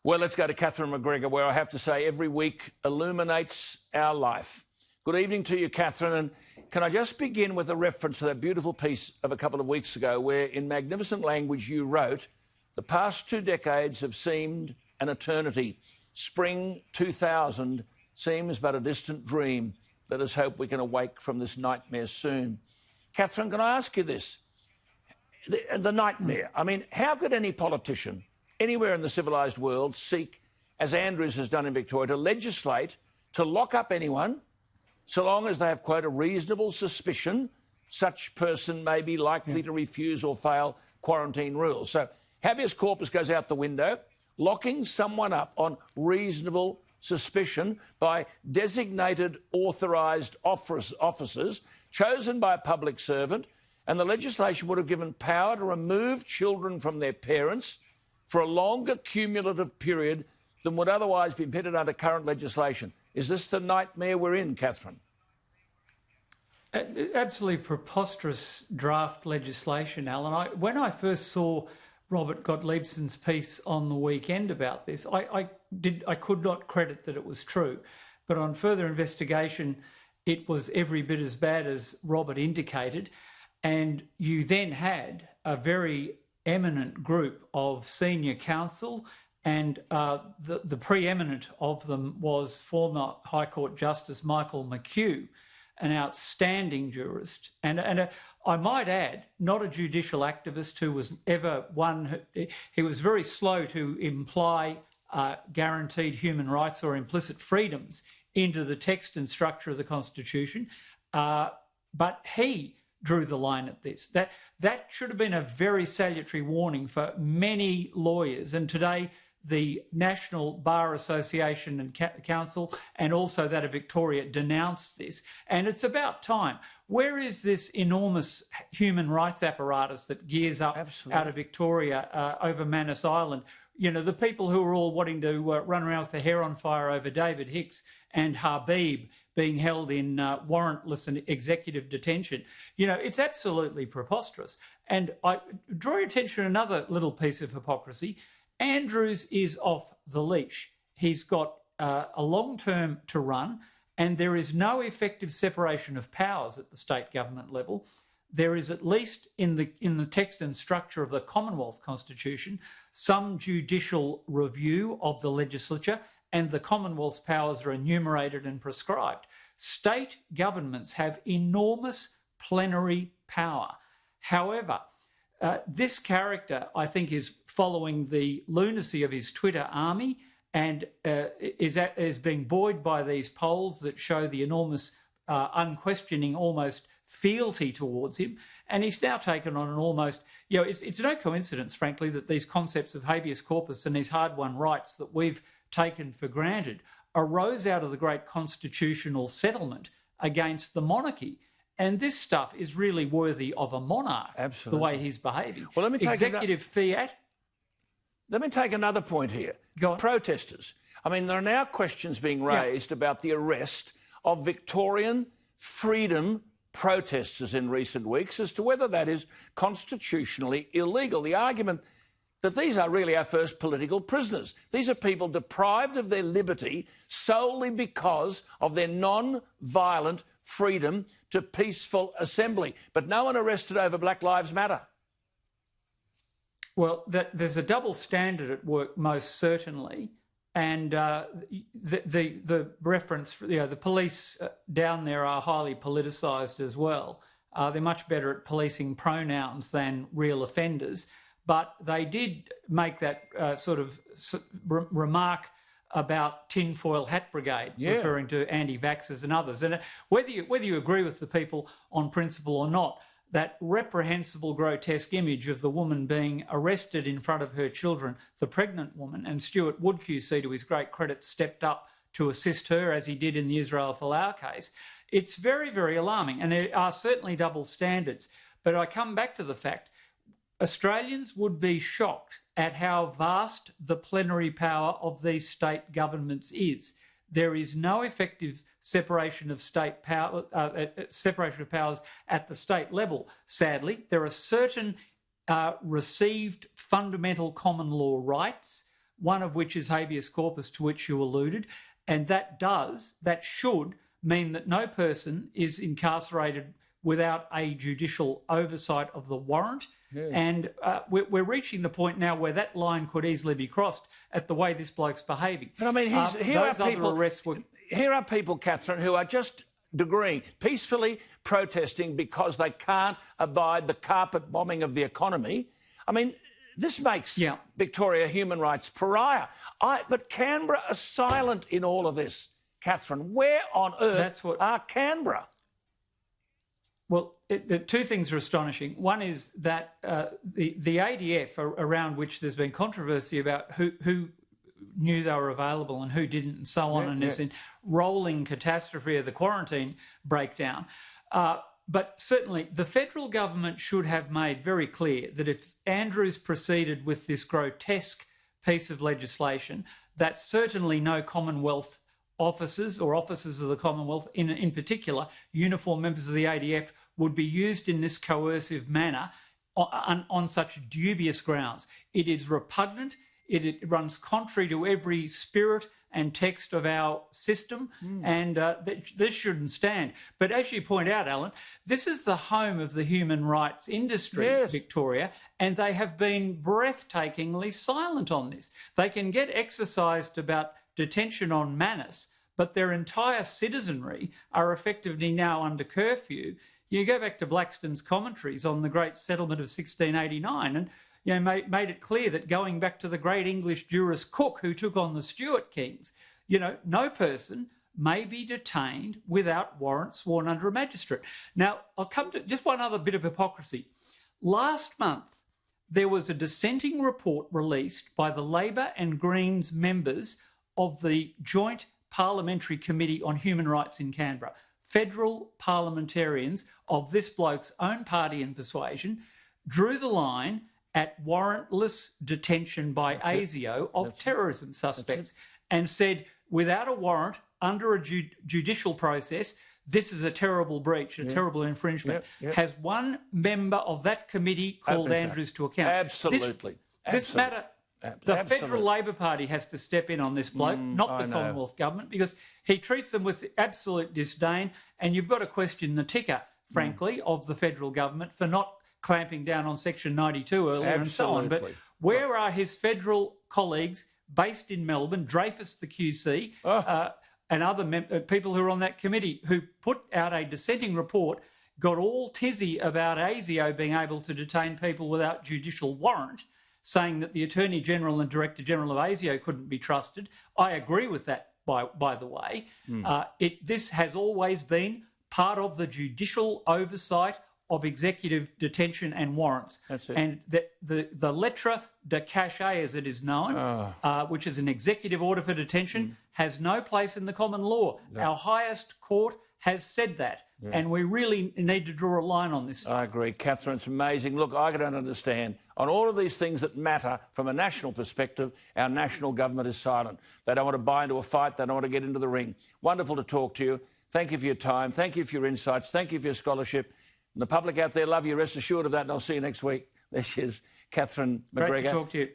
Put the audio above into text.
Well, let's go to Catherine McGregor, where I have to say every week illuminates our life. Good evening to you, Catherine. And can I just begin with a reference to that beautiful piece of a couple of weeks ago where, in magnificent language, you wrote, "The past 2 decades have seemed an eternity. Spring 2000 seems but a distant dream. Let us hope we can awake from this nightmare soon." Catherine, can I ask you this? The nightmare. I mean, how could any politician anywhere in the civilised world seek, as Andrews has done in Victoria, to legislate to lock up anyone so long as they have, quote, a reasonable suspicion such person may be likely to refuse or fail quarantine rules? So habeas corpus goes out the window, locking someone up on reasonable suspicion by designated authorised officers chosen by a public servant, and the legislation would have given power to remove children from their parents for a longer cumulative period than would otherwise be permitted under current legislation. Is this the nightmare we're in, Catherine? Absolutely preposterous draft legislation, Alan. When I first saw Robert Gottliebsen's piece on the weekend about this, I could not credit that it was true. But on further investigation, it was every bit as bad as Robert indicated. And you then had a very eminent group of senior counsel, and the preeminent of them was former High Court Justice Michael McHugh, an outstanding jurist, and I might add, not a judicial activist who was ever one. He was very slow to imply guaranteed human rights or implicit freedoms into the text and structure of the Constitution, but he drew the line at this. That should have been a very salutary warning for many lawyers, and today the National Bar Association and Council and also that of Victoria denounced this, and it's about time. Where is this enormous human rights apparatus that gears up out of Victoria over Manus Island? You know, the people who are all wanting to run around with their hair on fire over David Hicks and Habib being held in warrantless and executive detention. You know, it's absolutely preposterous. And I draw your attention to another little piece of hypocrisy. Andrews is off the leash. He's got a long term to run, and there is no effective separation of powers at the state government level. There is, at least in the text and structure of the Commonwealth Constitution, some judicial review of the legislature, and the Commonwealth's powers are enumerated and prescribed. State governments have enormous plenary power. However, this character, I think, is following the lunacy of his Twitter army and is being buoyed by these polls that show the enormous, unquestioning, almost fealty towards him. And he's now taken on an almost, you know, it's no coincidence, frankly, that these concepts of habeas corpus and these hard-won rights that we've taken for granted arose out of the great constitutional settlement against the monarchy. And this stuff is really worthy of a monarch, the way he's behaving. Well, let me take executive fiat. Let me take another point here. Protesters. I mean, there are now questions being raised about the arrest of Victorian freedom protesters in recent weeks as to whether that is constitutionally illegal. The argument that these are really our first political prisoners. These are people deprived of their liberty solely because of their non-violent freedom to peaceful assembly. But no one arrested over Black Lives Matter. Well, there's a double standard at work, most certainly. And the reference, the police down there are highly politicised as well. They're much better at policing pronouns than real offenders. But they did make that remark about tinfoil hat brigade, referring to anti-vaxxers and others. And whether you agree with the people on principle or not, that reprehensible, grotesque image of the woman being arrested in front of her children, the pregnant woman, and Stuart Wood QC, to his great credit, stepped up to assist her, as he did in the Israel Folau case. It's very, very alarming, and there are certainly double standards. But I come back to the fact Australians would be shocked at how vast the plenary power of these state governments is. There is no effective separation of state power, separation of powers at the state level. Sadly, there are certain received fundamental common law rights one of which is habeas corpus, to which you alluded, and that should mean that no person is incarcerated without a judicial oversight of the warrant. Yes. And we're reaching the point now where that line could easily be crossed at the way this bloke's behaving. But I mean, here are people, Catherine, who are just peacefully protesting because they can't abide the carpet bombing of the economy. I mean, this makes Victoria human rights pariah. But Canberra are silent in all of this. Catherine, where on earth are Canberra? Well, the two things are astonishing. One is that the ADF, around which there's been controversy about who knew they were available and who didn't and so on, and this rolling catastrophe of the quarantine breakdown. But certainly the federal government should have made very clear that if Andrews proceeded with this grotesque piece of legislation, that certainly no Commonwealth officers or officers of the Commonwealth, in particular, uniformed members of the ADF, would be used in this coercive manner on such dubious grounds. It is repugnant. It runs contrary to every spirit and text of our system, and this shouldn't stand. But as you point out, Alan, this is the home of the human rights industry, Victoria, and they have been breathtakingly silent on this. They can get exercised about detention on Manus, but their entire citizenry are effectively now under curfew. You go back to Blackstone's commentaries on the great settlement of 1689 and made it clear that going back to the great English jurist Cook, who took on the Stuart kings, no person may be detained without warrant sworn under a magistrate. Now, I'll come to just one other bit of hypocrisy. Last month, there was a dissenting report released by the Labor and Greens members of the Joint Parliamentary Committee on Human Rights in Canberra. Federal parliamentarians of this bloke's own party and persuasion drew the line at warrantless detention by ASIO of terrorism suspects and said, without a warrant, under a judicial process, this is a terrible breach, a terrible infringement. Has one member of that committee called Andrews to account? Absolutely. This matter... The Federal Labor Party has to step in on this bloke, not the Commonwealth Government, because he treats them with absolute disdain, and you've got to question the ticker, frankly, of the Federal Government for not clamping down on Section 92 earlier and so on. But where are his federal colleagues based in Melbourne, Dreyfus the QC, and other people who are on that committee who put out a dissenting report, got all tizzy about ASIO being able to detain people without judicial warrant, saying that the Attorney General and Director General of ASIO couldn't be trusted. I agree with that, by the way. This has always been part of the judicial oversight of executive detention and warrants. That's it. And the lettre de cachet, as it is known, which is an executive order for detention, has no place in the common law. No. Our highest court has said that. Yeah. And we really need to draw a line on this. I agree, Catherine. It's amazing. Look, I don't understand. On all of these things that matter from a national perspective, our national government is silent. They don't want to buy into a fight. They don't want to get into the ring. Wonderful to talk to you. Thank you for your time. Thank you for your insights. Thank you for your scholarship. And the public out there love you. Rest assured of that, and I'll see you next week. There she is, Catherine McGregor. Great to talk to you.